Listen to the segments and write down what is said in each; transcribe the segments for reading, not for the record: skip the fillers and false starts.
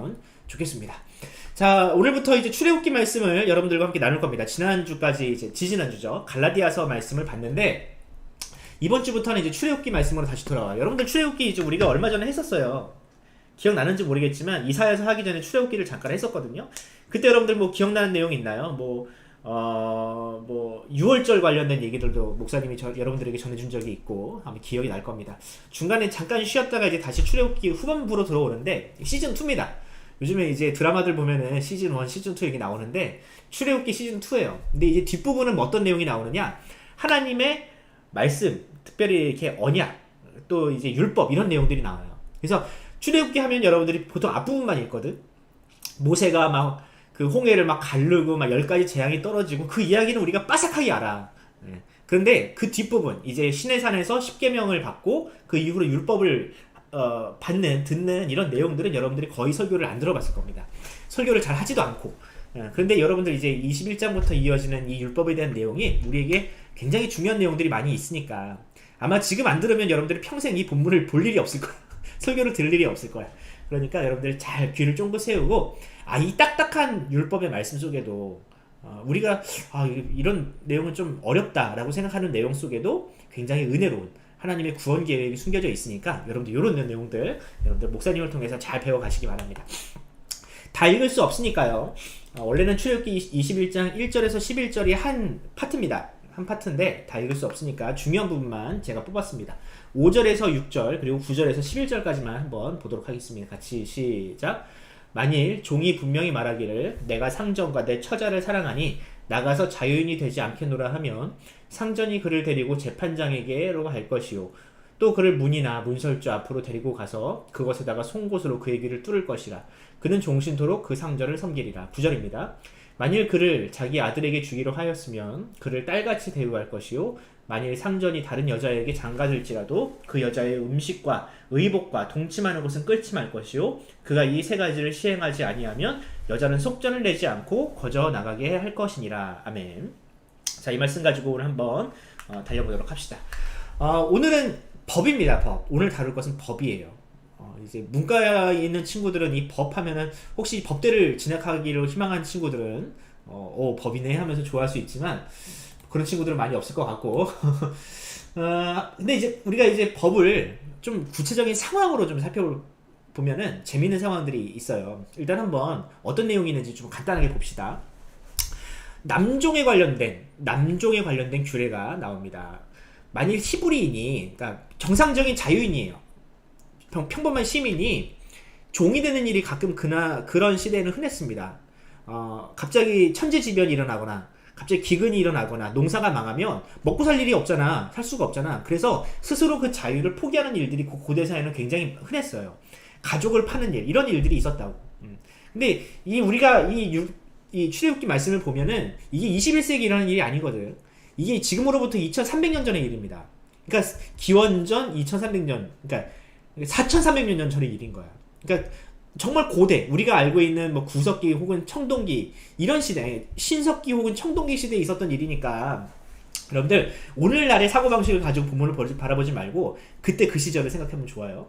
주시면 좋겠습니다. 자, 오늘부터 이제 출애굽기 말씀을 여러분들과 함께 나눌 겁니다. 지난주까지 이제 지지난주죠. 갈라디아서 말씀을 봤는데 이번 주부터는 이제 출애굽기 말씀으로 다시 돌아와요. 여러분들 출애굽기 이제 우리가 얼마 전에 했었어요. 기억나는지 모르겠지만 이사야서 하기 전에 출애굽기를 잠깐 했었거든요. 그때 여러분들 뭐 기억나는 내용 있나요? 뭐 6월절 관련된 얘기들도 목사님이 여러분들에게 전해준 적이 있고 아마 기억이 날 겁니다. 중간에 잠깐 쉬었다가 이제 다시 출애굽기 후반부로 들어오는데 시즌 2입니다. 요즘에 이제 드라마들 보면은 시즌 1, 시즌 2 얘기 나오는데 출애굽기 시즌 2예요. 근데 이제 뒷부분은 어떤 내용이 나오느냐? 하나님의 말씀, 특별히 이렇게 언약, 또 이제 율법 이런 내용들이 나와요. 그래서 출애굽기 하면 여러분들이 보통 앞부분만 읽거든. 모세가 막 그 홍해를 막 가르고 막 10가지 재앙이 떨어지고 그 이야기는 우리가 빠삭하게 알아. 그런데 그 뒷부분 이제 시내산에서 10계명을 받고 그 이후로 율법을 듣는 이런 내용들은 여러분들이 거의 설교를 안 들어봤을 겁니다. 설교를 잘 하지도 않고. 그런데 여러분들 이제 21장부터 이어지는 이 율법에 대한 내용이 우리에게 굉장히 중요한 내용들이 많이 있으니까 아마 지금 안 들으면 여러분들이 평생 이 본문을 볼 일이 없을 거야. 설교를 들을 일이 없을 거야. 그러니까 여러분들 잘 귀를 쫑긋 세우고 이 딱딱한 율법의 말씀 속에도 우리가 이런 내용은 좀 어렵다라고 생각하는 내용 속에도 굉장히 은혜로운 하나님의 구원 계획이 숨겨져 있으니까 여러분들 이런 내용들 여러분들 목사님을 통해서 잘 배워가시기 바랍니다. 다 읽을 수 없으니까요. 원래는 출애굽기 21장 1절에서 11절이 한 파트입니다. 한 파트인데 다 읽을 수 없으니까 중요한 부분만 제가 뽑았습니다. 5절에서 6절 그리고 9절에서 11절까지만 한번 보도록 하겠습니다. 같이 시작. 만일 종이 분명히 말하기를 내가 상전과 내 처자를 사랑하니 나가서 자유인이 되지 않겠노라 하면 상전이 그를 데리고 재판장에게로 갈 것이요 또 그를 문이나 문설주 앞으로 데리고 가서 그것에다가 송곳으로 그의 귀를 뚫을 것이라. 그는 종신토록 그 상전을 섬기리라. 9절입니다. 만일 그를 자기 아들에게 주기로 하였으면 그를 딸같이 대우할 것이요 만일 상전이 다른 여자에게 장가들지라도 그 여자의 음식과 의복과 동침하는 것은 끊지 말 것이요 그가 이 세 가지를 시행하지 아니하면 여자는 속전을 내지 않고 거저 나가게 할 것이니라. 아멘. 자, 이 말씀 가지고 오늘 한번 달려보도록 합시다. 오늘은 법입니다. 법. 오늘 다룰 것은 법이에요. 이제 문과에 있는 친구들은 이 법 하면은 혹시 법대를 진학하기를 희망하는 친구들은 법이네 하면서 좋아할 수 있지만 그런 친구들은 많이 없을 것 같고 근데 이제 우리가 이제 법을 좀 구체적인 상황으로 좀 살펴보면은 재미있는 상황들이 있어요. 일단 한번 어떤 내용이 있는지 좀 간단하게 봅시다. 남종에 관련된 규례가 나옵니다. 만일 히브리인이 그러니까 정상적인 자유인이에요. 평범한 시민이 종이 되는 일이 가끔 그런 시대에는 흔했습니다. 갑자기 천재지변이 일어나거나 갑자기 기근이 일어나거나 농사가 망하면 먹고 살 일이 없잖아. 살 수가 없잖아. 그래서 스스로 그 자유를 포기하는 일들이 고대사에는 굉장히 흔했어요. 가족을 파는 일, 이런 일들이 있었다고. 근데 우리가 이 출애굽기 말씀을 보면은 이게 21세기 일어나는 일이 아니거든. 이게 지금으로부터 2300년 전의 일입니다. 그러니까 기원전 2300년, 그러니까 4300년 전 전의 일인 거야. 그러니까 정말 고대, 우리가 알고 있는 뭐 구석기 혹은 청동기 이런 시대, 신석기 혹은 청동기 시대에 있었던 일이니까 여러분들 오늘날의 사고방식을 가지고 본문을 바라보지 말고 그때 그 시절을 생각하면 좋아요.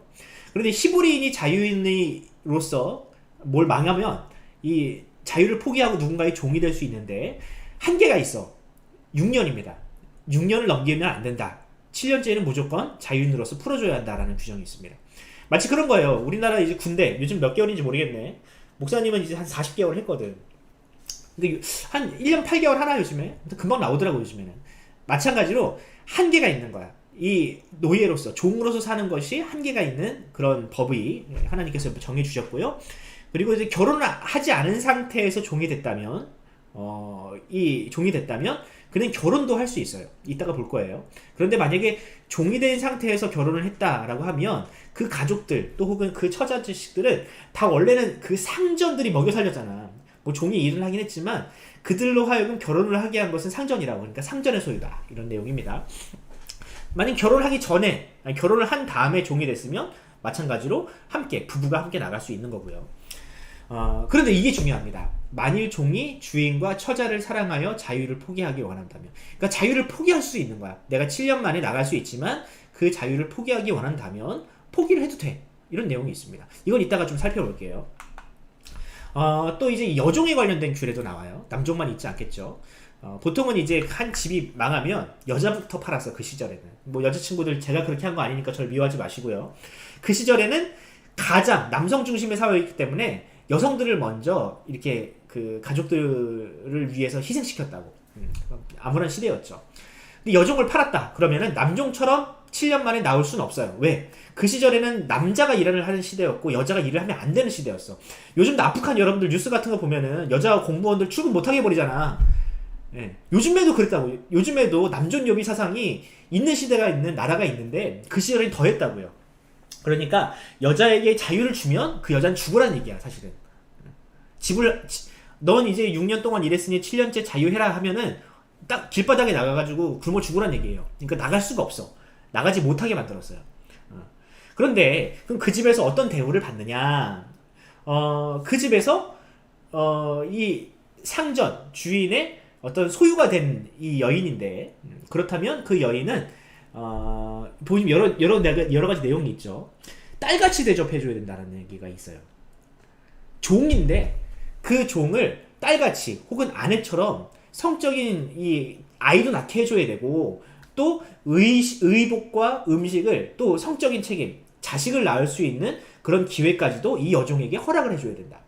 그런데 히브리인이 자유인으로서 뭘 망하면 이 자유를 포기하고 누군가의 종이 될 수 있는데 한계가 있어. 6년입니다. 6년을 넘기면 안 된다. 7년째는 무조건 자유인으로서 풀어줘야 한다라는 규정이 있습니다. 마치 그런 거예요. 우리나라 이제 군대 요즘 몇 개월인지 모르겠네. 목사님은 이제 한 40개월 했거든. 근데 한 1년 8개월 하나 요즘에? 금방 나오더라고 요즘에는. 마찬가지로 한계가 있는 거야. 이 노예로서 종으로서 사는 것이 한계가 있는 그런 법이 하나님께서 정해주셨고요. 그리고 이제 결혼을 하지 않은 상태에서 종이 됐다면 그는 결혼도 할 수 있어요. 이따가 볼 거예요. 그런데 만약에 종이 된 상태에서 결혼을 했다라고 하면 그 가족들 또 혹은 그 처자 자식들은 다 원래는 그 상전들이 먹여 살렸잖아. 뭐 종이 일을 하긴 했지만 그들로 하여금 결혼을 하게 한 것은 상전이라고. 그러니까 상전의 소유다. 이런 내용입니다. 만약 결혼하기 전에 결혼을 한 다음에 종이 됐으면 마찬가지로 부부가 함께 나갈 수 있는 거고요. 그런데 이게 중요합니다. 만일 종이 주인과 처자를 사랑하여 자유를 포기하기 원한다면, 그러니까 자유를 포기할 수 있는 거야. 내가 7년 만에 나갈 수 있지만 그 자유를 포기하기 원한다면 포기를 해도 돼. 이런 내용이 있습니다. 이건 이따가 좀 살펴볼게요. 또 이제 여종에 관련된 규례도 나와요. 남종만 있지 않겠죠. 보통은 이제 한 집이 망하면 여자부터 팔았어, 그 시절에는. 뭐 여자친구들 제가 그렇게 한 거 아니니까 저를 미워하지 마시고요. 그 시절에는 가장 남성 중심의 사회이기 때문에 여성들을 먼저 이렇게 그 가족들을 위해서 희생시켰다고. 암울한 시대였죠. 근데 여종을 팔았다 그러면은 남종처럼 7년 만에 나올 수는 없어요. 왜? 그 시절에는 남자가 일을 하는 시대였고 여자가 일을 하면 안 되는 시대였어. 요즘 남북한 여러분들 뉴스 같은 거 보면은 여자 공무원들 출근 못하게 해버리잖아. 예. 요즘에도 그랬다고. 요즘에도 남존 여비 사상이 있는 시대가 있는 나라가 있는데 그 시절엔 더 했다고요. 그러니까 여자에게 자유를 주면 그 여자는 죽으라는 얘기야, 사실은. 넌 이제 6년 동안 일했으니 7년째 자유해라 하면은 딱 길바닥에 나가가지고 굶어 죽으란 얘기예요. 그러니까 나갈 수가 없어. 나가지 못하게 만들었어요. 그런데 그럼 그 집에서 어떤 대우를 받느냐? 그 집에서 이 상전 주인의 어떤 소유가 된 이 여인인데 그렇다면 그 여인은 보시면 여러 가지 내용이 있죠. 딸같이 대접해줘야 된다는 얘기가 있어요. 종인데 그 종을 딸같이 혹은 아내처럼 성적인 이 아이도 낳게 해줘야 되고 또 의복과 음식을 또 성적인 책임, 자식을 낳을 수 있는 그런 기회까지도 이 여종에게 허락을 해줘야 된다.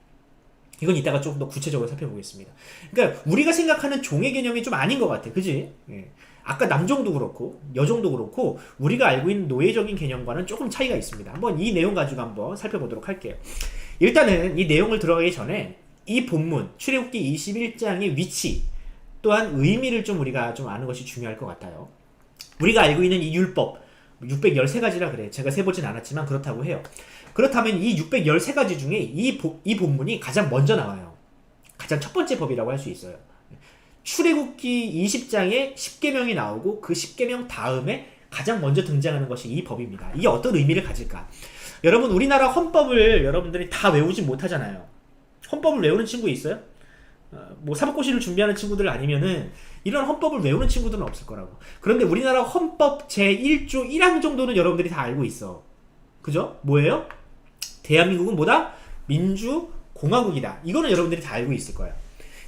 이건 이따가 조금 더 구체적으로 살펴보겠습니다. 그러니까 우리가 생각하는 종의 개념이 좀 아닌 것 같아. 그지? 예. 아까 남종도 그렇고 여종도 그렇고 우리가 알고 있는 노예적인 개념과는 조금 차이가 있습니다. 한번 이 내용 가지고 한번 살펴보도록 할게요. 일단은 이 내용을 들어가기 전에 이 본문 출애굽기 21장의 위치 또한 의미를 좀 우리가 좀 아는 것이 중요할 것 같아요. 우리가 알고 있는 이 율법 613가지라 그래. 제가 세보진 않았지만 그렇다고 해요. 그렇다면 이 613가지 중에 이 본문이 가장 먼저 나와요. 가장 첫 번째 법이라고 할 수 있어요. 출애굽기 20장에 10계명이 나오고 그 10계명 다음에 가장 먼저 등장하는 것이 이 법입니다. 이게 어떤 의미를 가질까? 여러분 우리나라 헌법을 여러분들이 다 외우진 못하잖아요. 헌법을 외우는 친구 있어요? 뭐 사법고시를 준비하는 친구들 아니면은 이런 헌법을 외우는 친구들은 없을 거라고. 그런데 우리나라 헌법 제1조 1항 정도는 여러분들이 다 알고 있어. 그죠? 뭐예요? 대한민국은 뭐다? 민주공화국이다. 이거는 여러분들이 다 알고 있을 거야.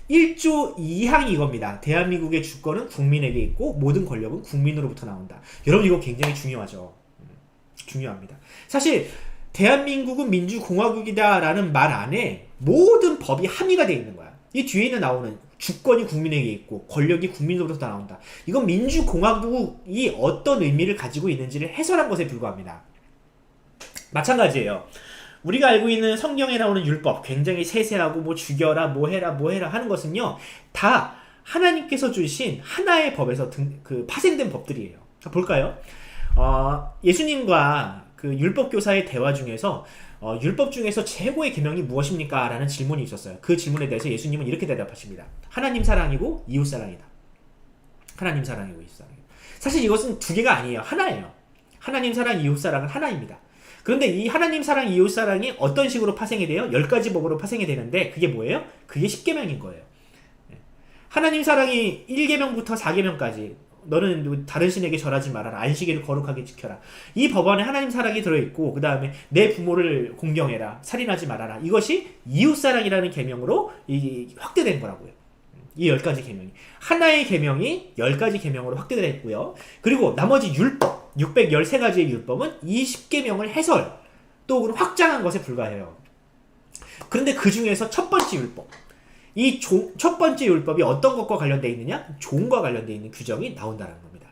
1조 2항이 이겁니다. 대한민국의 주권은 국민에게 있고 모든 권력은 국민으로부터 나온다. 여러분 이거 굉장히 중요하죠. 중요합니다. 사실 대한민국은 민주공화국이다 라는 말 안에 모든 법이 함의가 되어 있는 거야. 이 뒤에는 나오는 주권이 국민에게 있고 권력이 국민으로부터 나온다. 이건 민주공화국이 어떤 의미를 가지고 있는지를 해설한 것에 불과합니다. 마찬가지예요. 우리가 알고 있는 성경에 나오는 율법 굉장히 세세하고 뭐 죽여라 뭐 해라 하는 것은요 다 하나님께서 주신 하나의 법에서 파생된 법들이에요. 볼까요? 예수님과 그 율법 교사의 대화 중에서 율법 중에서 최고의 계명이 무엇입니까? 라는 질문이 있었어요. 그 질문에 대해서 예수님은 이렇게 대답하십니다. 하나님 사랑이고 이웃 사랑이다. 하나님 사랑이고 이웃 사랑이다. 사실 이것은 두 개가 아니에요. 하나예요. 하나님 사랑, 이웃 사랑은 하나입니다. 그런데 이 하나님 사랑, 이웃 사랑이 어떤 식으로 파생이 돼요? 10가지 법으로 파생이 되는데 그게 뭐예요? 그게 10계명인 거예요. 하나님 사랑이 1계명부터 4계명까지 너는 다른 신에게 절하지 말아라. 안식일을 거룩하게 지켜라. 이 법 안에 하나님 사랑이 들어있고 그 다음에 내 부모를 공경해라. 살인하지 말아라. 이것이 이웃사랑이라는 계명으로 확대된 거라고요. 이 10가지 계명이. 하나의 계명이 10가지 계명으로 확대됐고요. 그리고 나머지 율법, 613가지의 율법은 이 10계명을 해설 또 확장한 것에 불과해요. 그런데 그 중에서 첫 번째 율법, 이 첫 번째 율법이 어떤 것과 관련되어 있느냐? 종과 관련되어 있는 규정이 나온다는 겁니다.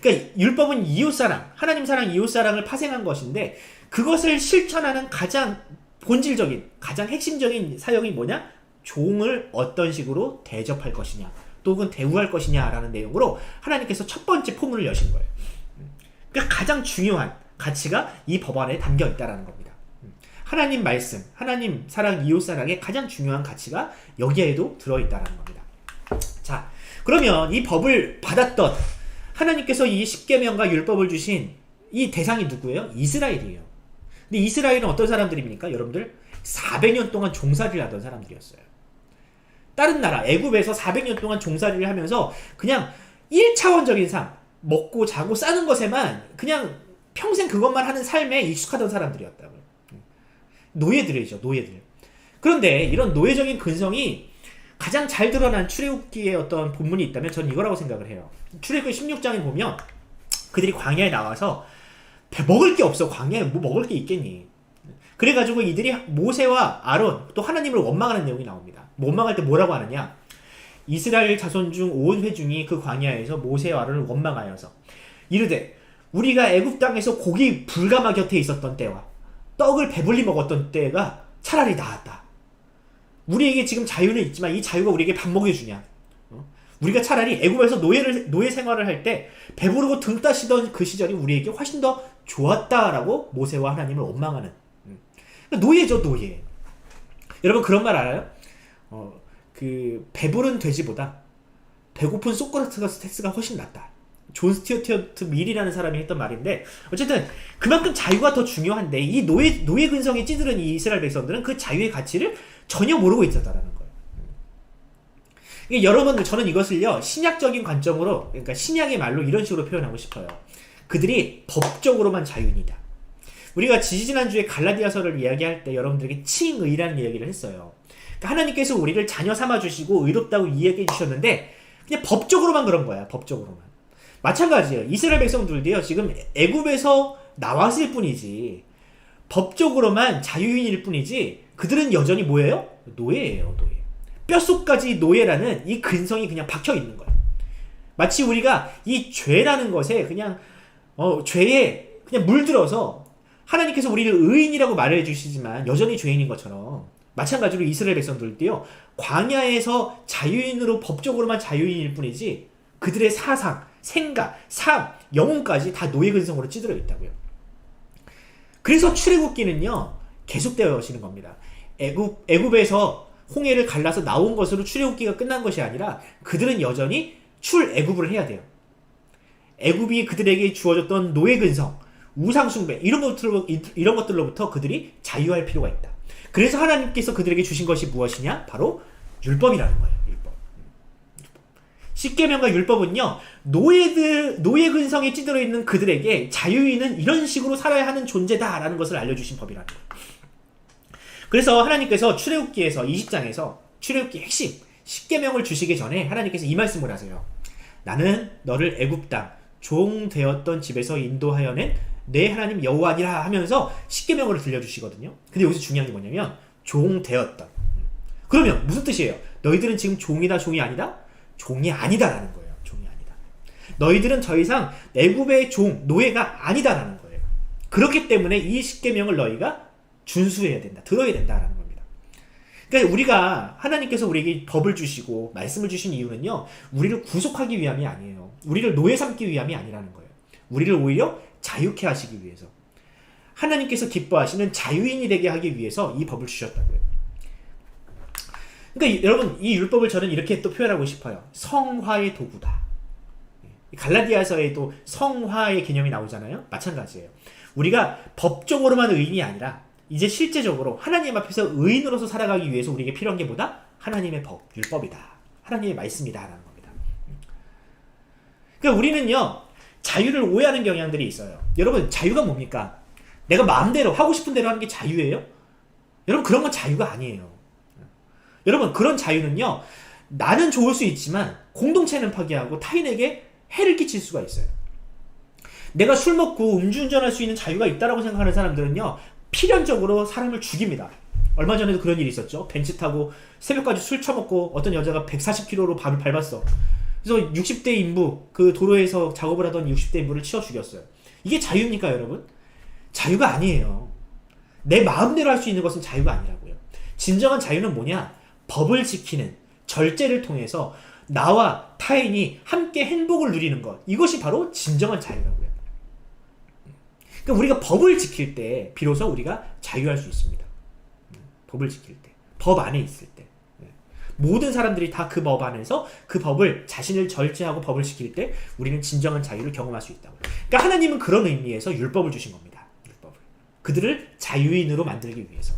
그러니까 율법은 이웃사랑, 하나님 사랑, 이웃사랑을 파생한 것인데 그것을 실천하는 가장 본질적인, 가장 핵심적인 사역이 뭐냐? 종을 어떤 식으로 대접할 것이냐 또 혹은 대우할 것이냐라는 내용으로 하나님께서 첫 번째 포문을 여신 거예요. 그러니까 가장 중요한 가치가 이 법 안에 담겨 있다는 겁니다. 하나님 말씀, 하나님 사랑, 이웃 사랑의 가장 중요한 가치가 여기에도 들어있다는 겁니다. 자, 그러면 이 법을 받았던 하나님께서 이 십계명과 율법을 주신 이 대상이 누구예요? 이스라엘이에요. 근데 이스라엘은 어떤 사람들입니까? 여러분들 400년 동안 종살이를 하던 사람들이었어요. 다른 나라 애굽에서 400년 동안 종살이를 하면서 그냥 1차원적인 삶, 먹고 자고 싸는 것에만 그냥 평생 그것만 하는 삶에 익숙하던 사람들이었다고요. 노예들이죠, 노예들. 그런데 이런 노예적인 근성이 가장 잘 드러난 출애굽기의 어떤 본문이 있다면 저는 이거라고 생각을 해요. 출애굽기 16장에 보면 그들이 광야에 나와서 먹을 게 없어. 광야에 뭐 먹을 게 있겠니? 그래가지고 이들이 모세와 아론 또 하나님을 원망하는 내용이 나옵니다. 원망할 때 뭐라고 하느냐? 이스라엘 자손 중 온 회중이 그 광야에서 모세와 아론을 원망하여서 이르되 우리가 애굽 땅에서 고기 불가마 곁에 있었던 때와 떡을 배불리 먹었던 때가 차라리 나았다. 우리에게 지금 자유는 있지만 이 자유가 우리에게 밥 먹여주냐? 우리가 차라리 애굽에서 노예 생활을 할 때 배부르고 등 따시던 그 시절이 우리에게 훨씬 더 좋았다라고 모세와 하나님을 원망하는 노예죠, 노예. 여러분 그런 말 알아요? 그 배부른 돼지보다 배고픈 소크라테스가 훨씬 낫다. 존 스튜어트 밀이라는 사람이 했던 말인데 어쨌든 그만큼 자유가 더 중요한데 이 노예 근성에 찌들은 이 이스라엘 백성들은 그 자유의 가치를 전혀 모르고 있었다라는 거예요. 여러분 저는 이것을요 신약적인 관점으로 그러니까 신약의 말로 이런 식으로 표현하고 싶어요. 그들이 법적으로만 자유인이다. 우리가 지지난주에 갈라디아서를 이야기할 때 여러분들에게 칭의라는 이야기를 했어요. 그러니까 하나님께서 우리를 자녀 삼아주시고 의롭다고 이야기해 주셨는데 그냥 법적으로만 그런 거야. 법적으로만. 마찬가지예요. 이스라엘 백성들도요 지금 애굽에서 나왔을 뿐이지 법적으로만 자유인일 뿐이지 그들은 여전히 뭐예요? 노예예요. 노예. 뼛속까지 노예라는 이 근성이 그냥 박혀 있는 거예요. 마치 우리가 이 죄라는 것에 그냥 죄에 그냥 물들어서 하나님께서 우리를 의인이라고 말해 주시지만 여전히 죄인인 것처럼 마찬가지로 이스라엘 백성들도요 광야에서 자유인으로 법적으로만 자유인일 뿐이지 그들의 사상, 생각, 삶, 영혼까지 다 노예 근성으로 찌들어 있다고요. 그래서 출애굽기는요 계속되어 오시는 겁니다. 애굽에서 홍해를 갈라서 나온 것으로 출애굽기가 끝난 것이 아니라 그들은 여전히 출애굽을 해야 돼요. 애굽이 그들에게 주어졌던 노예 근성, 우상 숭배 이런 것들로부터 그들이 자유할 필요가 있다. 그래서 하나님께서 그들에게 주신 것이 무엇이냐? 바로 율법이라는 거예요. 율법. 십계명과 율법은요 노예 근성에 찌들어 있는 그들에게 자유인은 이런 식으로 살아야 하는 존재다라는 것을 알려주신 법이라는 거예요. 그래서 하나님께서 출애굽기에서 20장에서 출애굽기 핵심 십계명을 주시기 전에 하나님께서 이 말씀을 하세요. 나는 너를 애굽 땅 종 되었던 집에서 인도하여 낸 내 하나님 여호와니라 하면서 십계명을 들려주시거든요. 근데 여기서 중요한 게 뭐냐면 종 되었던. 그러면 무슨 뜻이에요? 너희들은 지금 종이다 종이 아니다? 종이 아니다라는 거예요. 종이 아니다. 너희들은 더 이상 애굽의 종 노예가 아니다라는 거예요. 그렇기 때문에 이 십계명을 너희가 준수해야 된다. 들어야 된다라는 겁니다. 그러니까 우리가 하나님께서 우리에게 법을 주시고 말씀을 주신 이유는요. 우리를 구속하기 위함이 아니에요. 우리를 노예 삼기 위함이 아니라는 거예요. 우리를 오히려 자유케 하시기 위해서 하나님께서 기뻐하시는 자유인이 되게 하기 위해서 이 법을 주셨다고요. 그러니까 여러분 이 율법을 저는 이렇게 또 표현하고 싶어요. 성화의 도구다. 갈라디아서에도 성화의 개념이 나오잖아요. 마찬가지예요. 우리가 법적으로만 의인이 아니라 이제 실제적으로 하나님 앞에서 의인으로서 살아가기 위해서 우리에게 필요한 게 뭐다? 하나님의 법, 율법이다. 하나님의 말씀이다 라는 겁니다. 그러니까 우리는요 자유를 오해하는 경향들이 있어요. 여러분 자유가 뭡니까? 내가 마음대로 하고 싶은 대로 하는 게 자유예요? 여러분 그런 건 자유가 아니에요. 여러분 그런 자유는요 나는 좋을 수 있지만 공동체는 파괴하고 타인에게 해를 끼칠 수가 있어요. 내가 술 먹고 음주운전할 수 있는 자유가 있다라고 생각하는 사람들은요 필연적으로 사람을 죽입니다. 얼마 전에도 그런 일이 있었죠. 벤츠 타고 새벽까지 술 처먹고 어떤 여자가 140km로 밤을 밟았어. 그래서 60대 인부, 그 도로에서 작업을 하던 60대 인부를 치어 죽였어요. 이게 자유입니까 여러분? 자유가 아니에요. 내 마음대로 할 수 있는 것은 자유가 아니라고요. 진정한 자유는 뭐냐? 법을 지키는 절제를 통해서 나와 타인이 함께 행복을 누리는 것, 이것이 바로 진정한 자유라고요. 그러니까 우리가 법을 지킬 때 비로소 우리가 자유할 수 있습니다. 법을 지킬 때, 법 안에 있을 때 모든 사람들이 다 그 법 안에서 그 법을 자신을 절제하고 법을 지킬 때 우리는 진정한 자유를 경험할 수 있다고요. 그러니까 하나님은 그런 의미에서 율법을 주신 겁니다. 율법을. 그들을 자유인으로 만들기 위해서.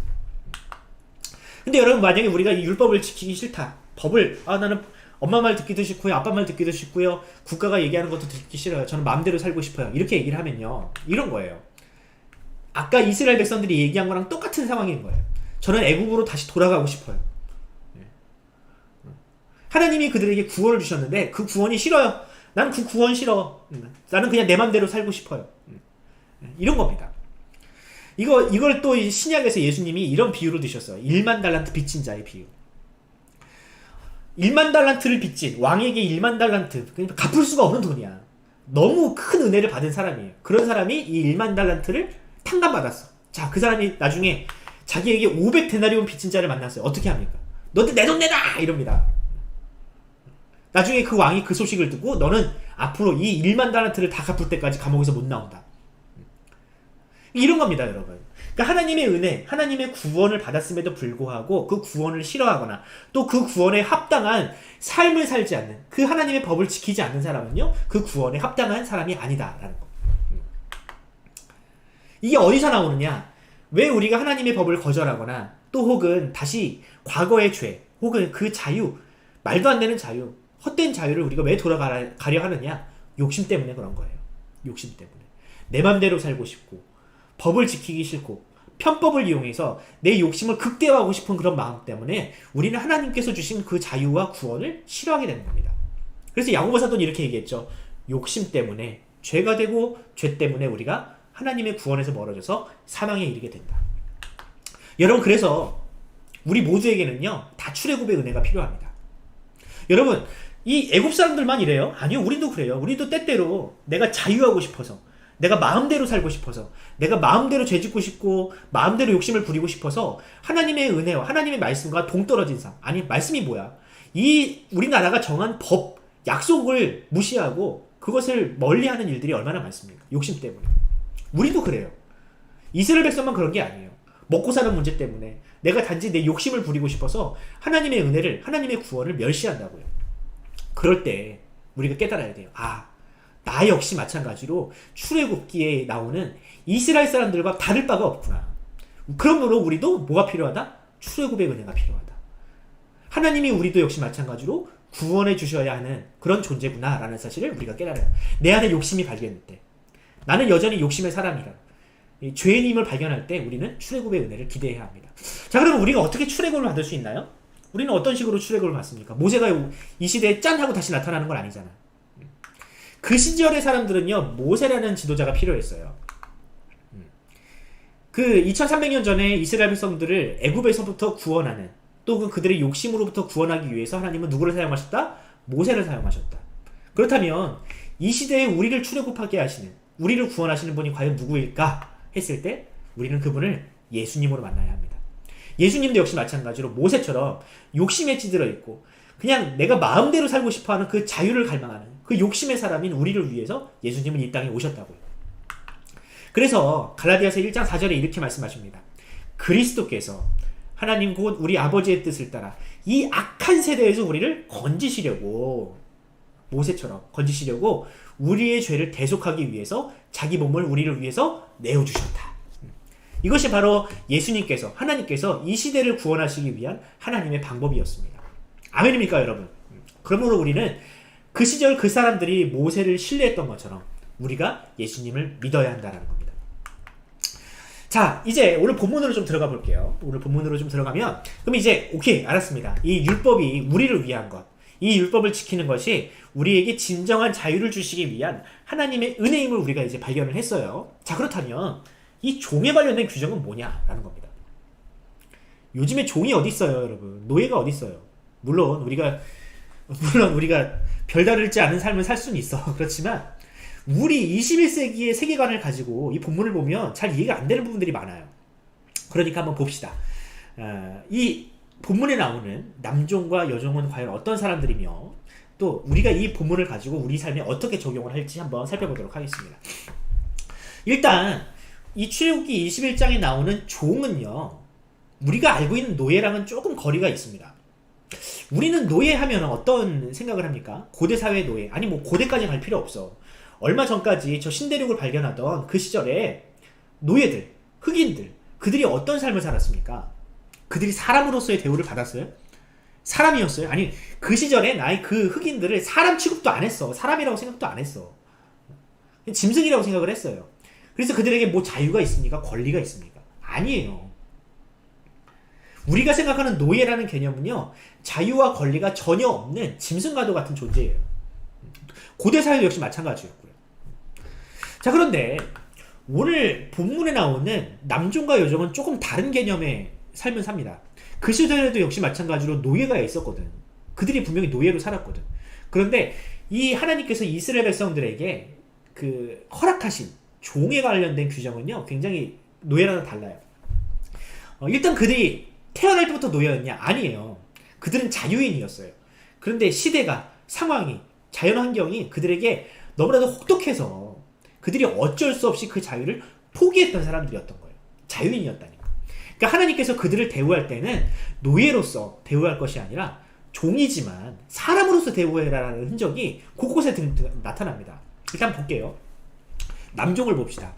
근데 여러분 만약에 우리가 이 율법을 지키기 싫다. 법을 나는 엄마 말 듣기도 싫고요. 아빠 말 듣기도 싫고요. 국가가 얘기하는 것도 듣기 싫어요. 저는 마음대로 살고 싶어요. 이렇게 얘기를 하면요. 이런 거예요. 아까 이스라엘 백성들이 얘기한 거랑 똑같은 상황인 거예요. 저는 애굽으로 다시 돌아가고 싶어요. 하나님이 그들에게 구원을 주셨는데 그 구원이 싫어요. 난 그 구원 싫어. 나는 그냥 내 맘대로 살고 싶어요. 이런 겁니다. 이걸 또 신약에서 예수님이 이런 비유를 드셨어요. 1만 달란트 빚진 자의 비유. 1만 달란트를 빚진 왕에게 1만 달란트, 그러니까 갚을 수가 없는 돈이야. 너무 큰 은혜를 받은 사람이에요. 그런 사람이 이 1만 달란트를 탕감받았어. 자, 그 사람이 나중에 자기에게 500데나리온 빚진 자를 만났어요. 어떻게 합니까? 너한테 내 돈 내놔! 이럽니다. 나중에 그 왕이 그 소식을 듣고 너는 앞으로 이 1만 달란트를 다 갚을 때까지 감옥에서 못 나온다. 이런 겁니다, 여러분. 그러니까 하나님의 은혜, 하나님의 구원을 받았음에도 불구하고 그 구원을 싫어하거나 또 그 구원에 합당한 삶을 살지 않는, 그 하나님의 법을 지키지 않는 사람은요, 그 구원에 합당한 사람이 아니다라는 거. 이게 어디서 나오느냐? 왜 우리가 하나님의 법을 거절하거나 또 혹은 다시 과거의 죄 혹은 그 자유, 말도 안 되는 자유, 헛된 자유를 우리가 왜 돌아가려 하느냐? 욕심 때문에 그런 거예요. 욕심 때문에. 내 맘대로 살고 싶고 법을 지키기 싫고 편법을 이용해서 내 욕심을 극대화하고 싶은 그런 마음 때문에 우리는 하나님께서 주신 그 자유와 구원을 싫어하게 되는 겁니다. 그래서 야고보 사도는 이렇게 얘기했죠. 욕심 때문에 죄가 되고 죄 때문에 우리가 하나님의 구원에서 멀어져서 사망에 이르게 된다. 여러분, 그래서 우리 모두에게는요, 다 출애굽의 은혜가 필요합니다. 여러분, 이 애굽 사람들만 이래요? 아니요, 우리도 그래요. 우리도 때때로 내가 자유하고 싶어서, 내가 마음대로 살고 싶어서, 내가 마음대로 죄짓고 싶고 마음대로 욕심을 부리고 싶어서 하나님의 은혜와 하나님의 말씀과 동떨어진 삶. 아니, 말씀이 뭐야? 이 우리나라가 정한 법, 약속을 무시하고 그것을 멀리하는 일들이 얼마나 많습니까? 욕심 때문에. 우리도 그래요. 이스라엘 백성만 그런 게 아니에요. 먹고 사는 문제 때문에 내가 단지 내 욕심을 부리고 싶어서 하나님의 은혜를, 하나님의 구원을 멸시한다고요. 그럴 때 우리가 깨달아야 돼요. 아, 나 역시 마찬가지로 출애굽기에 나오는 이스라엘 사람들과 다를 바가 없구나. 그러므로 우리도 뭐가 필요하다? 출애굽의 은혜가 필요하다. 하나님이 우리도 역시 마찬가지로 구원해 주셔야 하는 그런 존재구나 라는 사실을 우리가 깨달아요. 내 안에 욕심이 발견될 때, 나는 여전히 욕심의 사람이라, 죄인임을 발견할 때 우리는 출애굽의 은혜를 기대해야 합니다. 자, 그러면 우리가 어떻게 출애굽을 받을 수 있나요? 우리는 어떤 식으로 출애굽을 받습니까? 모세가 이 시대에 짠 하고 다시 나타나는 건 아니잖아. 그 시절의 사람들은요, 모세라는 지도자가 필요했어요. 그 2300년 전에 이스라엘 백성들을 애굽에서부터 구원하는, 또 그들의 욕심으로부터 구원하기 위해서 하나님은 누구를 사용하셨다? 모세를 사용하셨다. 그렇다면 이 시대에 우리를 출애굽하게 하시는, 우리를 구원하시는 분이 과연 누구일까 했을 때 우리는 그분을 예수님으로 만나야 합니다. 예수님도 역시 마찬가지로 모세처럼 욕심에 찌들어 있고 그냥 내가 마음대로 살고 싶어하는 그 자유를 갈망하는 그 욕심의 사람인 우리를 위해서 예수님은 이 땅에 오셨다고요. 그래서 갈라디아서 1장 4절에 이렇게 말씀하십니다. 그리스도께서 하나님 곧 우리 아버지의 뜻을 따라 이 악한 세대에서 우리를 건지시려고, 모세처럼 건지시려고 우리의 죄를 대속하기 위해서 자기 몸을 우리를 위해서 내어주셨다. 이것이 바로 예수님께서, 하나님께서 이 시대를 구원하시기 위한 하나님의 방법이었습니다. 아멘입니까, 여러분? 그러므로 우리는 그 시절 그 사람들이 모세를 신뢰했던 것처럼 우리가 예수님을 믿어야 한다는 겁니다. 자, 이제 오늘 본문으로 좀 들어가 볼게요. 오늘 본문으로 좀 들어가면, 그럼 이제 오케이, 알았습니다. 이 율법이 우리를 위한 것, 이 율법을 지키는 것이 우리에게 진정한 자유를 주시기 위한 하나님의 은혜임을 우리가 이제 발견을 했어요. 자, 그렇다면 이 종에 관련된 규정은 뭐냐라는 겁니다. 요즘에 종이 어디 있어요, 여러분? 노예가 어디 있어요? 물론 우리가 별다르지 않은 삶을 살 수는 있어. 그렇지만 우리 21세기의 세계관을 가지고 이 본문을 보면 잘 이해가 안 되는 부분들이 많아요. 그러니까 한번 봅시다. 이 본문에 나오는 남종과 여종은 과연 어떤 사람들이며, 또 우리가 이 본문을 가지고 우리 삶에 어떻게 적용을 할지 한번 살펴보도록 하겠습니다. 일단 이 출애굽기 21장에 나오는 종은요, 우리가 알고 있는 노예랑은 조금 거리가 있습니다. 우리는 노예하면 어떤 생각을 합니까? 고대 사회의 노예. 아니 뭐 고대까지 갈 필요 없어. 얼마 전까지 저 신대륙을 발견하던 그 시절에 노예들, 흑인들, 그들이 어떤 삶을 살았습니까? 그들이 사람으로서의 대우를 받았어요? 사람이었어요? 아니, 그 시절에 나의 그 흑인들을 사람 취급도 안 했어. 사람이라고 생각도 안 했어. 짐승이라고 생각을 했어요. 그래서 그들에게 뭐 자유가 있습니까? 권리가 있습니까? 아니에요. 우리가 생각하는 노예라는 개념은요, 자유와 권리가 전혀 없는 짐승과도 같은 존재예요. 고대 사회도 역시 마찬가지였고요. 자, 그런데 오늘 본문에 나오는 남종과 여종은 조금 다른 개념의 삶을 삽니다. 그 시대에도 역시 마찬가지로 노예가 있었거든. 그들이 분명히 노예로 살았거든. 그런데 이 하나님께서 이스라엘 백성들에게 그 허락하신 종에 관련된 규정은요, 굉장히 노예랑은 달라요. 일단 그들이 태어날 때부터 노예였냐? 아니에요. 그들은 자유인이었어요. 그런데 시대가, 상황이, 자연환경이 그들에게 너무나도 혹독해서 그들이 어쩔 수 없이 그 자유를 포기했던 사람들이었던 거예요. 자유인이었다니까. 그러니까 하나님께서 그들을 대우할 때는 노예로서 대우할 것이 아니라 종이지만 사람으로서 대우해라라는 흔적이 곳곳에 나타납니다. 일단 볼게요. 남종을 봅시다.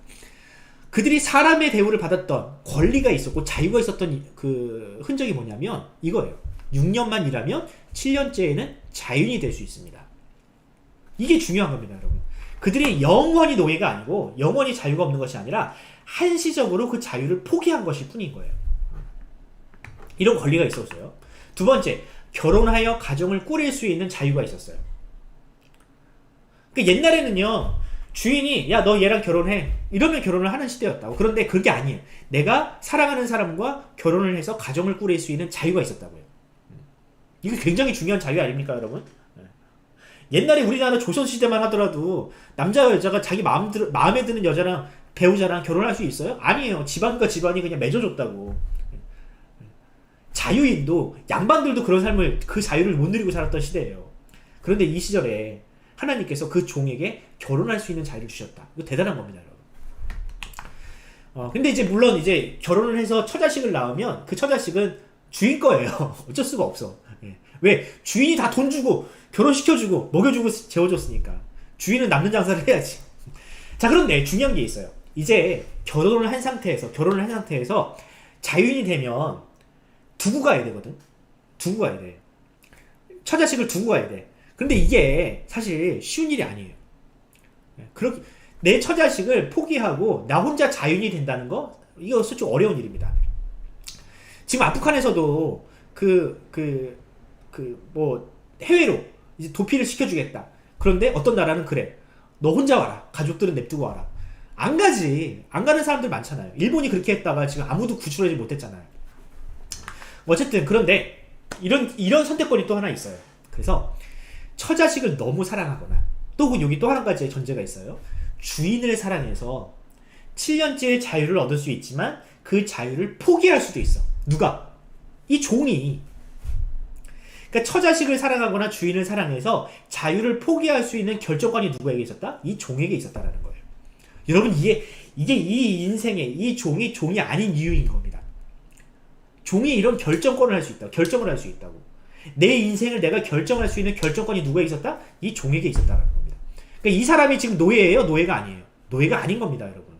그들이 사람의 대우를 받았던 권리가 있었고 자유가 있었던 그 흔적이 뭐냐면 이거예요. 6년만 일하면 7년째에는 자유인이 될 수 있습니다. 이게 중요한 겁니다, 여러분. 그들이 영원히 노예가 아니고 영원히 자유가 없는 것이 아니라 한시적으로 그 자유를 포기한 것일 뿐인 거예요. 이런 권리가 있었어요. 두 번째, 결혼하여 가정을 꾸릴 수 있는 자유가 있었어요. 그러니까 옛날에는요, 주인이 야 너 얘랑 결혼해 이러면 결혼을 하는 시대였다고. 그런데 그게 아니에요. 내가 사랑하는 사람과 결혼을 해서 가정을 꾸릴 수 있는 자유가 있었다고요. 이게 굉장히 중요한 자유 아닙니까, 여러분? 옛날에 우리나라 조선시대만 하더라도 남자와 여자가 자기 마음에 드는 여자랑 배우자랑 결혼할 수 있어요? 아니에요. 집안과 집안이 그냥 맺어줬다고. 자유인도 양반들도 그런 삶을, 그 자유를 못 누리고 살았던 시대예요. 그런데 이 시절에 하나님께서 그 종에게 결혼할 수 있는 자유를 주셨다. 이거 대단한 겁니다, 여러분. 근데 이제 물론 이제 결혼을 해서 처자식을 낳으면 그 처자식은 주인 거예요. 어쩔 수가 없어. 왜? 주인이 다 돈 주고 결혼시켜주고 먹여주고 재워줬으니까 주인은 남는 장사를 해야지. 자, 그런데 중요한 게 있어요. 이제 결혼을 한 상태에서 자유인이 되면 두고 가야 되거든. 두고 가야 돼. 처자식을 두고 가야 돼. 근데 이게 사실 쉬운 일이 아니에요. 그렇게 내 처자식을 포기하고 나 혼자 자유인이 된다는 거, 이거 솔직히 어려운 일입니다. 지금 아프간에서도 뭐 해외로 이제 도피를 시켜주겠다. 그런데 어떤 나라는 그래. 너 혼자 와라. 가족들은 냅두고 와라. 안 가지. 안 가는 사람들 많잖아요. 일본이 그렇게 했다가 지금 아무도 구출하지 못했잖아요. 어쨌든 그런데 이런 선택권이 또 하나 있어요. 그래서 처자식을 너무 사랑하거나 또 여기 또 한 가지의 전제가 있어요. 주인을 사랑해서 7년째의 자유를 얻을 수 있지만 그 자유를 포기할 수도 있어. 누가? 이 종이. 그러니까 처자식을 사랑하거나 주인을 사랑해서 자유를 포기할 수 있는 결정권이 누구에게 있었다? 이 종에게 있었다라는 거예요. 여러분, 이게 이 인생의 이 종이 아닌 이유인 겁니다. 종이 이런 결정권을 할 수 있다. 결정을 할 수 있다고. 내 인생을 내가 결정할 수 있는 결정권이 누구에게 있었다? 이 종에게 있었다라는 겁니다. 그러니까 이 사람이 지금 노예예요? 노예가 아니에요. 노예가 아닌 겁니다, 여러분.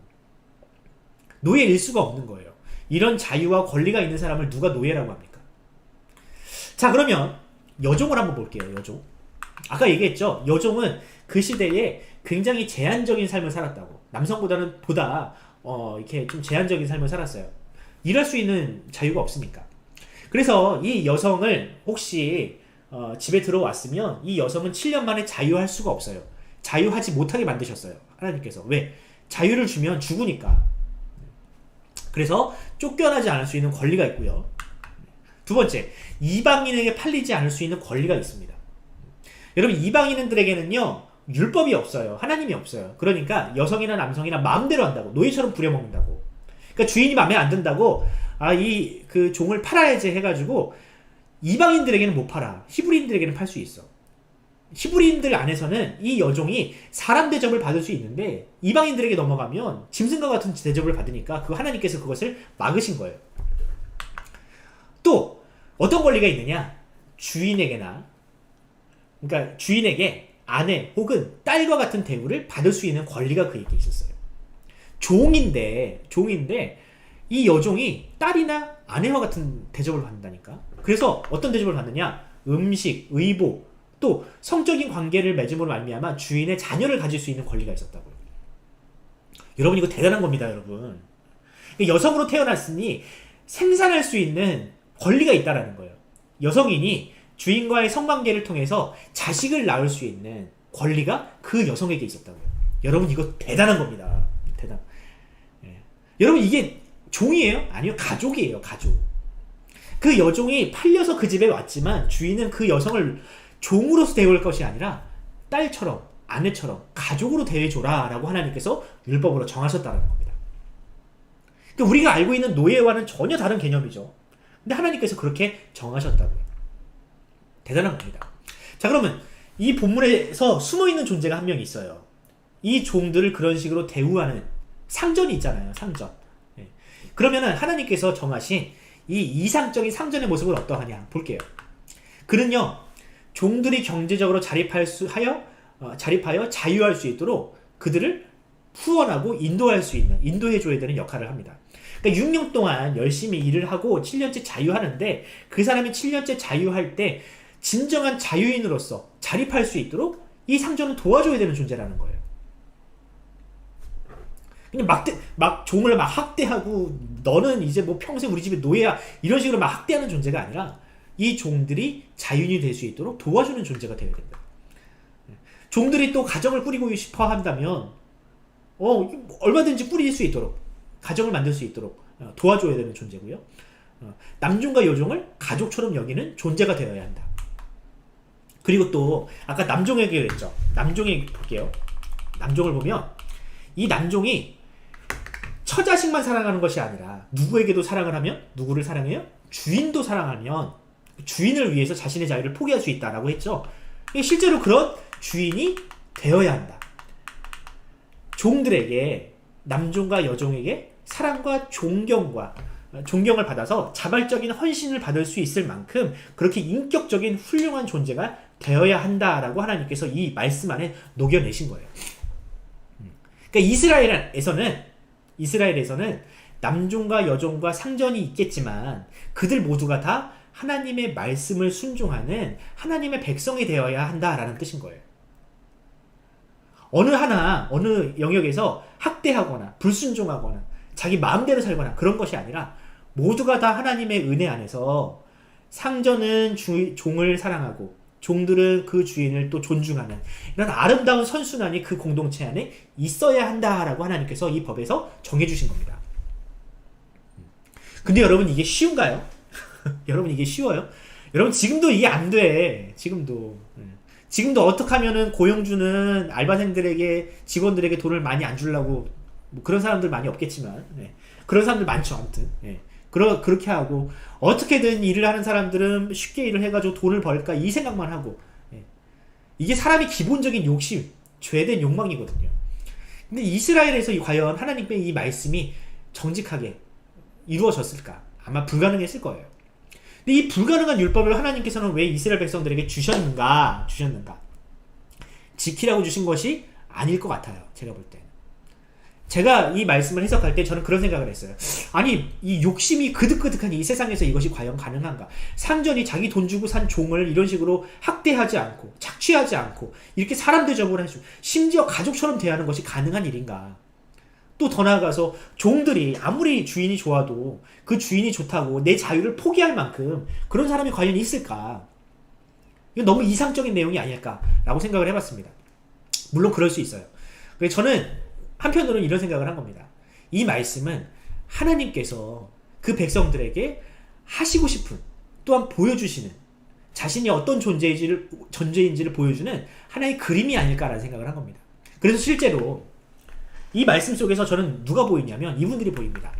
노예일 수가 없는 거예요. 이런 자유와 권리가 있는 사람을 누가 노예라고 합니까? 자, 그러면 여종을 한번 볼게요. 여종. 아까 얘기했죠. 여종은 그 시대에 굉장히 제한적인 삶을 살았다고. 남성보다는 이렇게 좀 제한적인 삶을 살았어요. 일할 수 있는 자유가 없으니까. 그래서 이 여성을 혹시 집에 들어왔으면 이 여성은 7년 만에 자유할 수가 없어요. 자유하지 못하게 만드셨어요. 하나님께서. 왜? 자유를 주면 죽으니까. 그래서 쫓겨나지 않을 수 있는 권리가 있고요. 두 번째, 이방인에게 팔리지 않을 수 있는 권리가 있습니다. 여러분, 이방인들에게는요, 율법이 없어요. 하나님이 없어요. 그러니까 여성이나 남성이나 마음대로 한다고. 노예처럼 부려먹는다고. 그러니까 주인이 마음에 안 든다고 그 종을 팔아야지 해가지고 이방인들에게는 못 팔아. 히브리인들에게는 팔 수 있어. 히브리인들 안에서는 이 여종이 사람 대접을 받을 수 있는데 이방인들에게 넘어가면 짐승과 같은 대접을 받으니까 하나님께서 그것을 막으신 거예요. 또 어떤 권리가 있느냐? 그러니까 주인에게 아내 혹은 딸과 같은 대우를 받을 수 있는 권리가 그에게 있었어요. 종인데 이 여종이 딸이나 아내와 같은 대접을 받는다니까. 그래서 어떤 대접을 받느냐? 음식, 의복, 또 성적인 관계를 맺음으로 말미암아 주인의 자녀를 가질 수 있는 권리가 있었다고요. 여러분, 이거 대단한 겁니다, 여러분. 여성으로 태어났으니 생산할 수 있는 권리가 있다라는 거예요. 여성인이 주인과의 성관계를 통해서 자식을 낳을 수 있는 권리가 그 여성에게 있었다고요. 여러분 이거 대단한 겁니다. 대단. 예. 여러분 이게 종이에요? 아니요, 가족이에요. 가족. 그 여종이 팔려서 그 집에 왔지만 주인은 그 여성을 종으로서 대할 것이 아니라 딸처럼, 아내처럼 가족으로 대해줘라 라고 하나님께서 율법으로 정하셨다는 겁니다. 그러니까 우리가 알고 있는 노예와는 전혀 다른 개념이죠. 근데 하나님께서 그렇게 정하셨다고요. 대단한 겁니다. 자, 그러면 이 본문에서 숨어있는 존재가 한 명 있어요. 이 종들을 그런 식으로 대우하는 상전이 있잖아요. 상전. 예. 그러면은 하나님께서 정하신 이 이상적인 상전의 모습은 어떠하냐 볼게요. 그는요, 종들이 경제적으로 자립하여 자유할 수 있도록 그들을 후원하고 인도할 수 있는, 인도해줘야 되는 역할을 합니다. 그러니까 6년 동안 열심히 일을 하고 7년째 자유하는데 그 사람이 7년째 자유할 때 진정한 자유인으로서 자립할 수 있도록 이 상전은 도와줘야 되는 존재라는 거예요. 그냥 막 종을 막 학대하고 너는 이제 뭐 평생 우리 집에 노예야 이런 식으로 막 학대하는 존재가 아니라 이 종들이 자유인이 될 수 있도록 도와주는 존재가 되어야 된다. 종들이 또 가정을 꾸리고 싶어 한다면 얼마든지 꾸릴 수 있도록, 가정을 만들 수 있도록 도와줘야 되는 존재고요. 남종과 여종을 가족처럼 여기는 존재가 되어야 한다. 그리고 또 아까 남종에게 했죠. 남종에 볼게요. 남종을 보면 이 남종이 처자식만 사랑하는 것이 아니라 누구에게도 사랑을 하면, 누구를 사랑해요? 주인도 사랑하면 주인을 위해서 자신의 자유를 포기할 수 있다라고 했죠. 실제로 그런 주인이 되어야 한다. 종들에게, 남종과 여종에게 사랑과 존경을 받아서 자발적인 헌신을 받을 수 있을 만큼 그렇게 인격적인 훌륭한 존재가 되어야 한다라고 하나님께서 이 말씀 안에 녹여내신 거예요. 그러니까 이스라엘에서는 남종과 여종과 상전이 있겠지만 그들 모두가 다 하나님의 말씀을 순종하는 하나님의 백성이 되어야 한다라는 뜻인 거예요. 어느 영역에서 학대하거나 불순종하거나 자기 마음대로 살거나 그런 것이 아니라 모두가 다 하나님의 은혜 안에서 상전은 종을 사랑하고 종들은 그 주인을 또 존중하는 이런 아름다운 선순환이 그 공동체 안에 있어야 한다라고 하나님께서 이 법에서 정해주신 겁니다. 근데 여러분 이게 쉬운가요? 여러분 이게 쉬워요? 여러분 지금도 이게 안 돼. 지금도 어떻게 하면은 고용주는 알바생들에게, 직원들에게 돈을 많이 안 주려고, 뭐 그런 사람들 많이 없겠지만, 그런 사람들 많죠. 아무튼 그렇게 하고 어떻게든 일을 하는 사람들은 쉽게 일을 해가지고 돈을 벌까 이 생각만 하고, 이게 사람의 기본적인 욕심, 죄된 욕망이거든요. 근데 이스라엘에서 과연 하나님의 이 말씀이 정직하게 이루어졌을까? 아마 불가능했을 거예요. 근데 이 불가능한 율법을 하나님께서는 왜 이스라엘 백성들에게 주셨는가? 지키라고 주신 것이 아닐 것 같아요. 제가 볼 때. 제가 이 말씀을 해석할 때 저는 그런 생각을 했어요. 아니, 이 욕심이 그득그득한 이 세상에서 이것이 과연 가능한가? 상전이 자기 돈 주고 산 종을 이런 식으로 학대하지 않고, 착취하지 않고, 이렇게 사람 대접을 해주고, 심지어 가족처럼 대하는 것이 가능한 일인가? 또 더 나아가서 종들이 아무리 주인이 좋아도 그 주인이 좋다고 내 자유를 포기할 만큼 그런 사람이 과연 있을까? 이건 너무 이상적인 내용이 아닐까라고 생각을 해봤습니다. 물론 그럴 수 있어요. 그래서 저는 한편으로는 이런 생각을 한 겁니다. 이 말씀은 하나님께서 그 백성들에게 하시고 싶은, 또한 보여주시는, 자신이 어떤 존재인지를 보여주는 하나의 그림이 아닐까라는 생각을 한 겁니다. 그래서 실제로 이 말씀 속에서 저는 누가 보이냐면 이분들이 보입니다.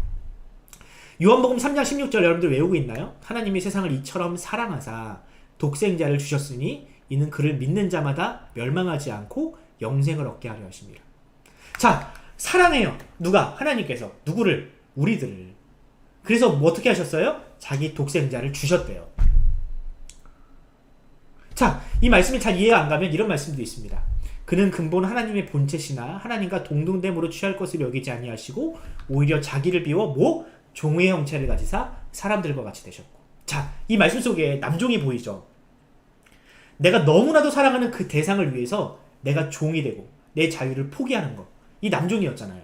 요한복음 3장 16절 여러분들 외우고 있나요? 하나님이 세상을 이처럼 사랑하사 독생자를 주셨으니 이는 그를 믿는 자마다 멸망하지 않고 영생을 얻게 하려 하십니다. 자, 사랑해요. 누가? 하나님께서. 누구를? 우리들을. 그래서 뭐 어떻게 하셨어요? 자기 독생자를 주셨대요. 자, 이 말씀이 잘 이해가 안 가면 이런 말씀도 있습니다. 그는 근본 하나님의 본체시나 하나님과 동등됨으로 취할 것을 여기지 아니하시고 오히려 자기를 비워 종의 형체를 가지사 사람들과 같이 되셨고. 자, 이 말씀 속에 남종이 보이죠? 내가 너무나도 사랑하는 그 대상을 위해서 내가 종이 되고 내 자유를 포기하는 것. 이 남종이었잖아요.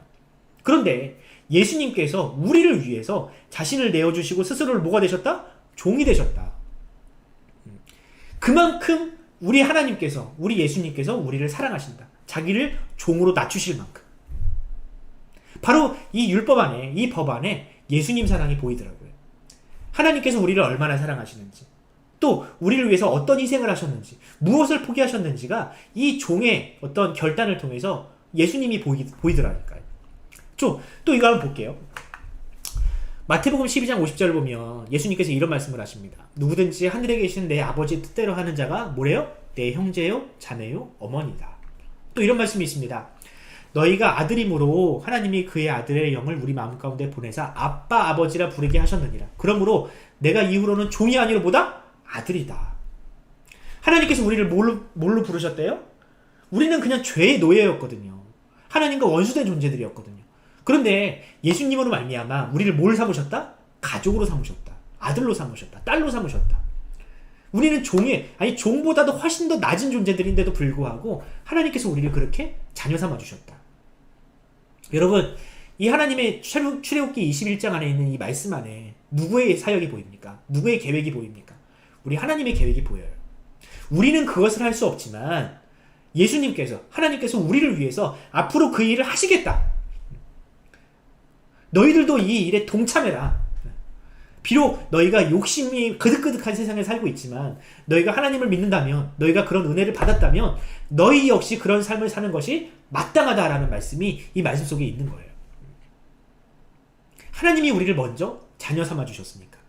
그런데 예수님께서 우리를 위해서 자신을 내어주시고 스스로를 뭐가 되셨다? 종이 되셨다. 그만큼 우리 하나님께서, 우리 예수님께서 우리를 사랑하신다. 자기를 종으로 낮추실 만큼. 바로 이 율법 안에, 이 법 안에 예수님 사랑이 보이더라고요. 하나님께서 우리를 얼마나 사랑하시는지, 또 우리를 위해서 어떤 희생을 하셨는지, 무엇을 포기하셨는지가 이 종의 어떤 결단을 통해서 예수님이 보이더라니까요. 또 이거 한번 볼게요. 마태복음 12장 50절을 보면 예수님께서 이런 말씀을 하십니다. 누구든지 하늘에 계신 내 아버지 뜻대로 하는 자가 뭐래요? 내 형제요, 자매요, 어머니다. 또 이런 말씀이 있습니다. 너희가 아들이므로 하나님이 그의 아들의 영을 우리 마음 가운데 보내사 아빠 아버지라 부르게 하셨느니라. 그러므로 내가 이후로는 종이 아니라 뭐다? 아들이다. 하나님께서 우리를 뭘로 부르셨대요? 우리는 그냥 죄의 노예였거든요. 하나님과 원수된 존재들이었거든요. 그런데 예수님으로 말미암아 우리를 뭘 삼으셨다? 가족으로 삼으셨다. 아들로 삼으셨다. 딸로 삼으셨다. 우리는 종보다도 훨씬 더 낮은 존재들인데도 불구하고 하나님께서 우리를 그렇게 자녀 삼아주셨다. 여러분, 이 하나님의 출애굽기 21장 안에 있는 이 말씀 안에 누구의 사역이 보입니까? 누구의 계획이 보입니까? 우리 하나님의 계획이 보여요. 우리는 그것을 할 수 없지만 예수님께서, 하나님께서 우리를 위해서 앞으로 그 일을 하시겠다. 너희들도 이 일에 동참해라. 비록 너희가 욕심이 그득그득한 세상에 살고 있지만 너희가 하나님을 믿는다면, 너희가 그런 은혜를 받았다면 너희 역시 그런 삶을 사는 것이 마땅하다라는 말씀이 이 말씀 속에 있는 거예요. 하나님이 우리를 먼저 자녀 삼아 주셨으니까,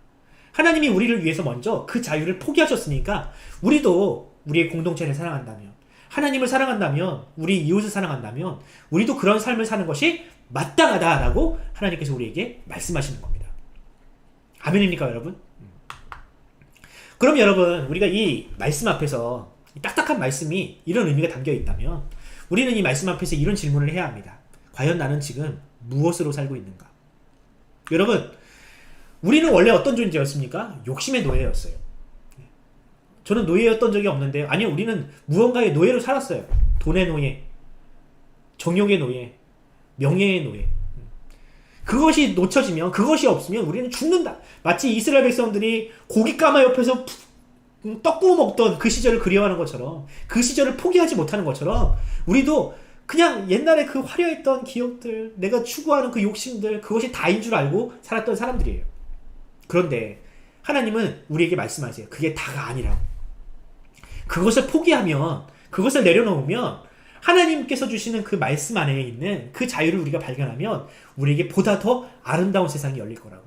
하나님이 우리를 위해서 먼저 그 자유를 포기하셨으니까 우리도 우리의 공동체를 사랑한다면, 하나님을 사랑한다면, 우리 이웃을 사랑한다면 우리도 그런 삶을 사는 것이 마땅하다라고 하나님께서 우리에게 말씀하시는 겁니다. 아멘입니까, 여러분? 그럼 여러분, 우리가 이 말씀 앞에서, 이 딱딱한 말씀이 이런 의미가 담겨 있다면 우리는 이 말씀 앞에서 이런 질문을 해야 합니다. 과연 나는 지금 무엇으로 살고 있는가? 여러분, 우리는 원래 어떤 존재였습니까? 욕심의 노예였어요. 저는 노예였던 적이 없는데요. 아니요, 우리는 무언가의 노예로 살았어요. 돈의 노예, 정욕의 노예, 명예의 노예. 그것이 놓쳐지면, 그것이 없으면 우리는 죽는다. 마치 이스라엘 백성들이 고깃가마 옆에서 떡 구워 먹던 그 시절을 그리워하는 것처럼, 그 시절을 포기하지 못하는 것처럼 우리도 그냥 옛날에 그 화려했던 기억들, 내가 추구하는 그 욕심들, 그것이 다인 줄 알고 살았던 사람들이에요. 그런데 하나님은 우리에게 말씀하세요. 그게 다가 아니라고. 그것을 포기하면, 그것을 내려놓으면 하나님께서 주시는 그 말씀 안에 있는 그 자유를 우리가 발견하면 우리에게 보다 더 아름다운 세상이 열릴 거라고.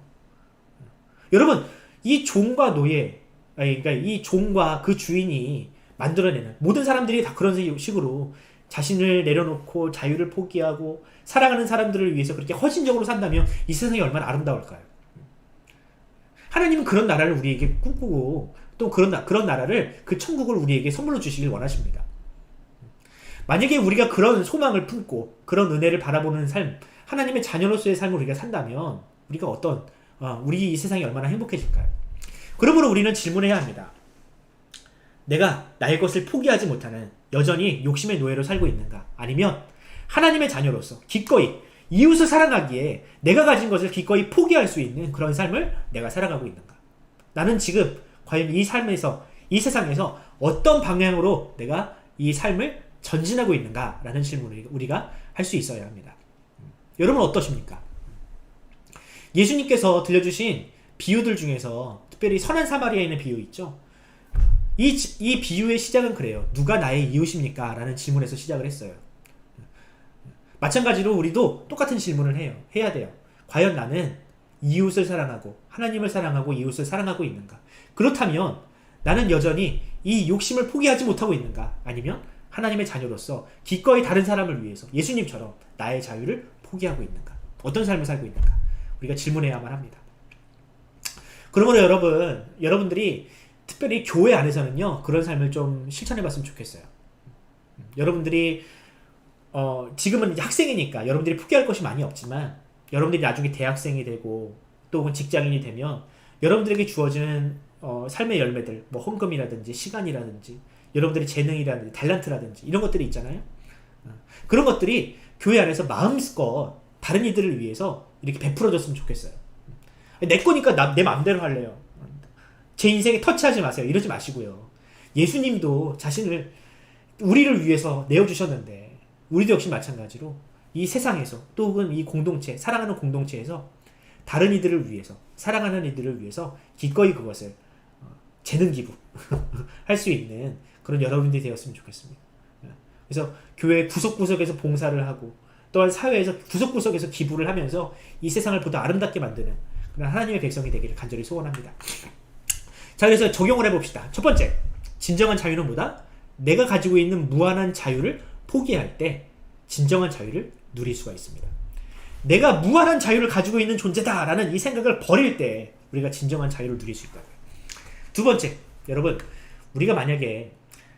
여러분, 이 종과 노예, 그러니까 이 종과 그 주인이 만들어내는, 모든 사람들이 다 그런 식으로 자신을 내려놓고 자유를 포기하고 사랑하는 사람들을 위해서 그렇게 헌신적으로 산다면 이 세상이 얼마나 아름다울까요? 하나님은 그런 나라를 우리에게 꿈꾸고 또 그런 나라를, 그 천국을 우리에게 선물로 주시길 원하십니다. 만약에 우리가 그런 소망을 품고 그런 은혜를 바라보는 삶, 하나님의 자녀로서의 삶을 우리가 산다면 우리가 우리 이 세상이 얼마나 행복해질까요? 그러므로 우리는 질문해야 합니다. 내가 나의 것을 포기하지 못하는, 여전히 욕심의 노예로 살고 있는가? 아니면 하나님의 자녀로서 기꺼이 이웃을 사랑하기에 내가 가진 것을 기꺼이 포기할 수 있는 그런 삶을 내가 살아가고 있는가? 나는 지금 과연 이 삶에서, 이 세상에서 어떤 방향으로 내가 이 삶을 전진하고 있는가라는 질문을 우리가 할 수 있어야 합니다. 여러분 어떠십니까? 예수님께서 들려주신 비유들 중에서 특별히 선한 사마리아인의 비유 있죠? 이 비유의 시작은 그래요. 누가 나의 이웃입니까? 라는 질문에서 시작을 했어요. 마찬가지로 우리도 똑같은 질문을 해야 돼요. 과연 나는 이웃을 사랑하고 하나님을 사랑하고 이웃을 사랑하고 있는가? 그렇다면 나는 여전히 이 욕심을 포기하지 못하고 있는가? 아니면 하나님의 자녀로서 기꺼이 다른 사람을 위해서 예수님처럼 나의 자유를 포기하고 있는가? 어떤 삶을 살고 있는가? 우리가 질문해야만 합니다. 그러므로 여러분들이 특별히 교회 안에서는요, 그런 삶을 좀 실천해봤으면 좋겠어요. 여러분들이 지금은 이제 학생이니까 여러분들이 포기할 것이 많이 없지만, 여러분들이 나중에 대학생이 되고 또 혹은 직장인이 되면 여러분들에게 주어지는 삶의 열매들, 뭐 헌금이라든지 시간이라든지 여러분들의 재능이라든지 탤런트라든지 이런 것들이 있잖아요. 그런 것들이 교회 안에서 마음껏 다른 이들을 위해서 이렇게 베풀어졌으면 좋겠어요. 내 거니까 내 마음대로 할래요. 제 인생에 터치하지 마세요. 이러지 마시고요. 예수님도 자신을 우리를 위해서 내어주셨는데 우리도 역시 마찬가지로 이 세상에서 또 혹은 이 공동체, 사랑하는 공동체에서 다른 이들을 위해서, 사랑하는 이들을 위해서 기꺼이 그것을 재능 기부 할 수 있는 그런 여러분들이 되었으면 좋겠습니다. 그래서 교회 구석구석에서 봉사를 하고 또한 사회에서 구석구석에서 기부를 하면서 이 세상을 보다 아름답게 만드는 그런 하나님의 백성이 되기를 간절히 소원합니다. 자, 그래서 적용을 해봅시다. 첫 번째, 진정한 자유는 뭐다? 내가 가지고 있는 무한한 자유를 포기할 때 진정한 자유를 누릴 수가 있습니다. 내가 무한한 자유를 가지고 있는 존재다라는 이 생각을 버릴 때 우리가 진정한 자유를 누릴 수 있다고요. 두 번째, 여러분, 우리가 만약에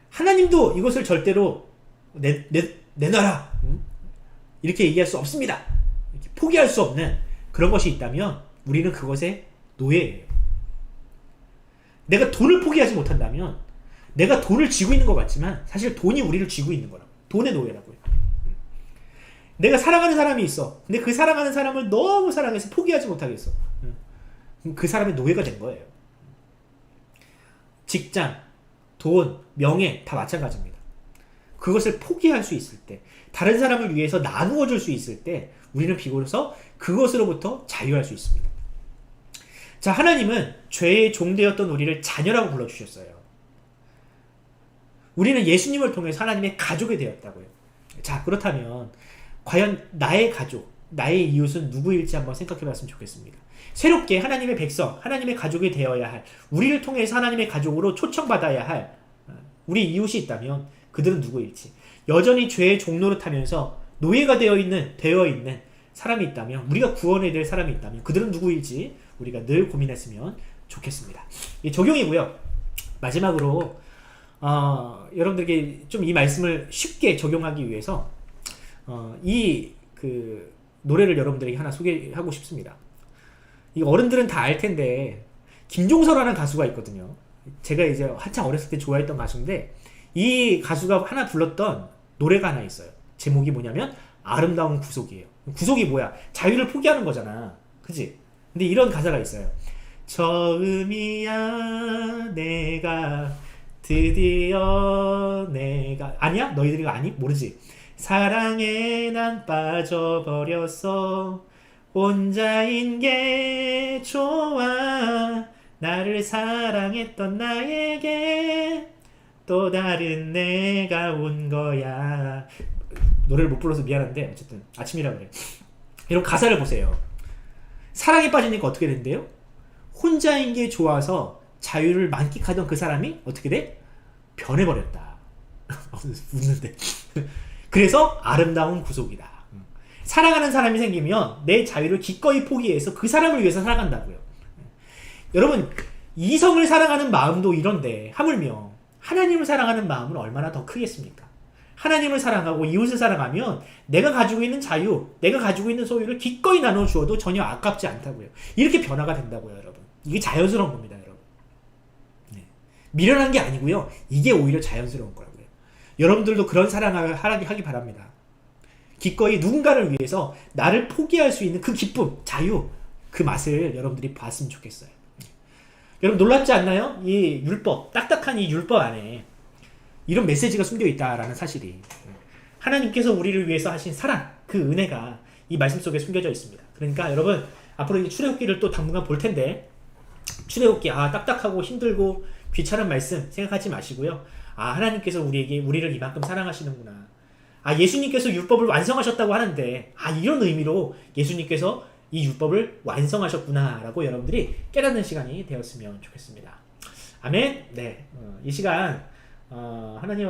하나님도 이것을 절대로 내놔라 이렇게 얘기할 수 없습니다. 이렇게 포기할 수 없는 그런 것이 있다면 우리는 그것의 노예예요. 내가 돈을 포기하지 못한다면 내가 돈을 쥐고 있는 것 같지만 사실 돈이 우리를 쥐고 있는 거라고. 돈의 노예라고요. 내가 사랑하는 사람이 있어. 근데 그 사랑하는 사람을 너무 사랑해서 포기하지 못하겠어. 그럼 그 사람의 노예가 된 거예요. 직장, 돈, 명예 다 마찬가지입니다. 그것을 포기할 수 있을 때, 다른 사람을 위해서 나누어 줄 수 있을 때 우리는 비로소 그것으로부터 자유할 수 있습니다. 자, 하나님은 죄의 종되었던 우리를 자녀라고 불러주셨어요. 우리는 예수님을 통해서 하나님의 가족이 되었다고요. 자, 그렇다면 과연 나의 가족, 나의 이웃은 누구일지 한번 생각해 봤으면 좋겠습니다. 새롭게 하나님의 백성, 하나님의 가족이 되어야 할, 우리를 통해서 하나님의 가족으로 초청받아야 할 우리 이웃이 있다면 그들은 누구일지, 여전히 죄의 종노릇하면서 노예가 되어 있는 사람이 있다면, 우리가 구원해야 될 사람이 있다면 그들은 누구일지 우리가 늘 고민했으면 좋겠습니다. 이 적용이고요. 마지막으로 여러분들에게 좀 이 말씀을 쉽게 적용하기 위해서 이 노래를 여러분들에게 하나 소개하고 싶습니다. 이 어른들은 다 알 텐데 김종서라는 가수가 있거든요. 제가 이제 한창 어렸을 때 좋아했던 가수인데 이 가수가 하나 불렀던 노래가 하나 있어요. 제목이 뭐냐면 아름다운 구속이에요. 구속이 뭐야? 자유를 포기하는 거잖아. 그치? 근데 이런 가사가 있어요. 처음이야 내가 드디어 내가 아니야? 너희들이 아니? 모르지? 사랑에 난 빠져버렸어 혼자인 게 좋아 나를 사랑했던 나에게 또 다른 내가 온 거야. 노래를 못 불러서 미안한데 어쨌든 아침이라 그래. 이런 가사를 보세요. 사랑에 빠지니까 어떻게 된대요? 혼자인 게 좋아서 자유를 만끽하던 그 사람이 어떻게 돼? 변해버렸다. 웃는데. 그래서 아름다운 구속이다. 사랑하는 사람이 생기면 내 자유를 기꺼이 포기해서 그 사람을 위해서 살아간다고요. 여러분, 이성을 사랑하는 마음도 이런데 하물며 하나님을 사랑하는 마음은 얼마나 더 크겠습니까? 하나님을 사랑하고 이웃을 사랑하면 내가 가지고 있는 자유, 내가 가지고 있는 소유를 기꺼이 나눠 주어도 전혀 아깝지 않다고요. 이렇게 변화가 된다고요, 여러분. 이게 자연스러운 겁니다, 여러분. 네. 미련한 게 아니고요. 이게 오히려 자연스러운 거라고요. 여러분들도 그런 사랑을 하기 바랍니다. 기꺼이 누군가를 위해서 나를 포기할 수 있는 그 기쁨, 자유, 그 맛을 여러분들이 봤으면 좋겠어요. 여러분 놀랍지 않나요? 이 율법, 딱딱한 이 율법 안에 이런 메시지가 숨겨 있다라는 사실이, 하나님께서 우리를 위해서 하신 사랑, 그 은혜가 이 말씀 속에 숨겨져 있습니다. 그러니까 여러분 앞으로 이 출애굽기를 또 당분간 볼 텐데, 출애굽기 딱딱하고 힘들고 귀찮은 말씀 생각하지 마시고요. 하나님께서 우리를 이만큼 사랑하시는구나. 예수님께서 율법을 완성하셨다고 하는데 이런 의미로 예수님께서 이 율법을 완성하셨구나 라고 여러분들이 깨닫는 시간이 되었으면 좋겠습니다. 아멘. 네, 이 시간 하나님